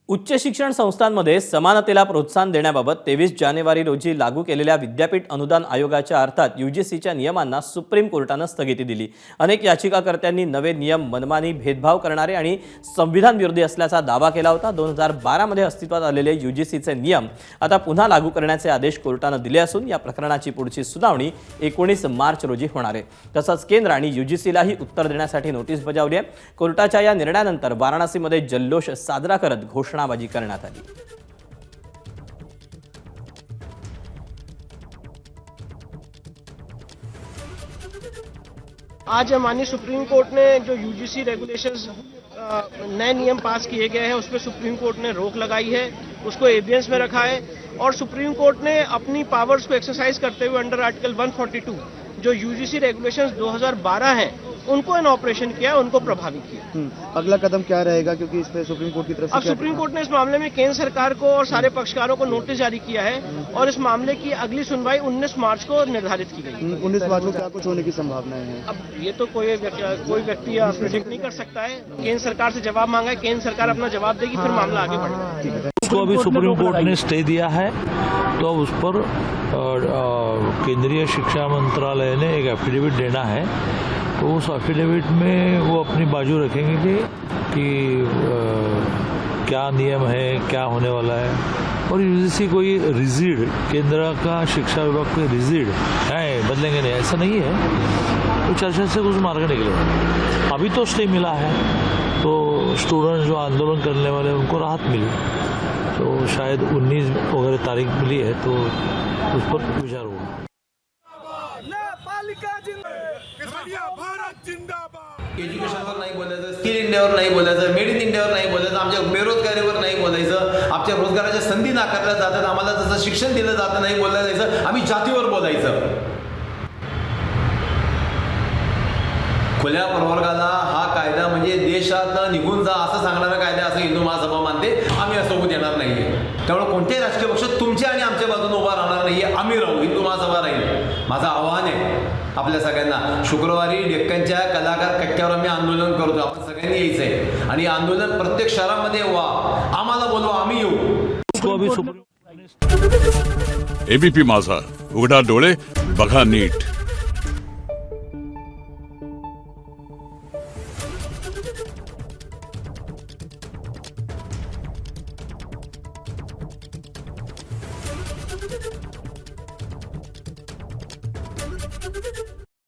उच्च शिक्षण संस्थांमध्ये समानतेला प्रोत्साहन देण्याबाबत 23 जानेवारी रोजी लागू केलेल्या विद्यापीठ अनुदान आयोगाच्या अर्थात UGCच्या नियमांना सुप्रीम कोर्टानं स्थगिती दिली। अनेक याचिकाकर्त्यांनी नवे नियम मनमानी, भेदभाव करणारे आणि संविधान विरोधी असल्याचा दावा केला होता। 2012 मध्ये अस्तित्वात आलेले UGCचे नियम आता पुन्हा लागू करण्याचे आदेश कोर्टानं दिले असून या प्रकरणाची पुढची सुनावणी 19 मार्च रोजी होणार आहे। तसंच केंद्राने UGCलाही उत्तर देण्यासाठी नोटीस बजावली आहे। कोर्टाच्या या निर्णयानंतर वाराणसीमध्ये जल्लोष साजरा करत घोषणाबाजी करण्यात आली। आज माननीय सुप्रीम कोर्ट ने जो UGC रेगुलेशंस नए नियम पास किए गए हैं उस पर सुप्रीम कोर्ट ने रोक लगाई है, उसको एबियंस में रखा है और सुप्रीम कोर्ट ने अपनी पावर्स को एक्सरसाइज करते हुए अंडर आर्टिकल 142 जो UGC रेगुलेशंस 2012 हैं उनको इन ऑपरेशन किया, उनको प्रभावी किया। अगला कदम क्या रहेगा, क्योंकि इस पे सुप्रीम कोर्ट की तरफ से अब सुप्रीम कोर्ट ने इस मामले में केंद्र सरकार को और सारे पक्षकारों को नोटिस जारी किया है और इस मामले की अगली सुनवाई 19 मार्च को निर्धारित की गई। 19 मार्च को क्या कुछ होने की संभावनाएं हैं? अब ये तो कोई व्यक्ति प्रेडिक्ट नहीं कर सकता है। केंद्र सरकार से जवाब मांगा है, केंद्र सरकार अपना जवाब देगी, फिर मामला आगे बढ़ेगा। उसको अभी सुप्रीम कोर्ट ने स्टे दिया है, तो उस पर केंद्रीय शिक्षा मंत्रालय ने एक एफिडेविट देना है, तो उस एफिडेविट में वो अपनी बाजू रखेंगे कि क्या नियम है, क्या होने वाला है। और UGC कोई रिजिड, केंद्र का शिक्षा विभाग कोई रिजिड है, बदलेंगे नहीं, ऐसा नहीं है। तो चर्चा से कुछ मार्ग निकलेगा। अभी तो स्टे मिला है, तो स्टूडेंट्स जो आंदोलन करने वाले हैं उनको राहत मिली, तो शायद 19 वगैरह तारीख मिली है, तो उस पर विचार होगा। एज्युकेशनवर नाही बोलायचं, स्किल इंडियावर नाही बोलायचं, मेड इन इंडियावर नाही बोलायचं, आमच्या बेरोजगारीवर नाही बोलायचं, आमच्या रोजगाराच्या संधी नाकारल्या जातात, आम्हाला जसं शिक्षण दिलं जातं नाही बोलायचं, आम्ही जातीवर बोलायचं। खुल्या प्रवर्गाला हा कायदा म्हणजे देशात निघून जा असं सांगणारा कायदा असं हिंदू महासभा मानते। आम्ही असं होऊ देणार नाहीये। त्यामुळे कोणत्याही राजकीय पक्ष तुमच्या आणि आमच्या बाजूने उभा राहणार नाहीये। आम्ही राहू, हिंदू महासभा राहील। माझं आव्हान आहे आपल्या सगळ्यांना, शुक्रवारी डेक्कनच्या कलाकार कट्ट्यावर आम्ही आंदोलन करतो, आपण सगळ्यांनी यायचंय आणि आंदोलन प्रत्येक शहरामध्ये व्हा, आम्हाला बोलवा, आम्ही येऊ। ABP माझा, उघडा डोळे बघा नीट।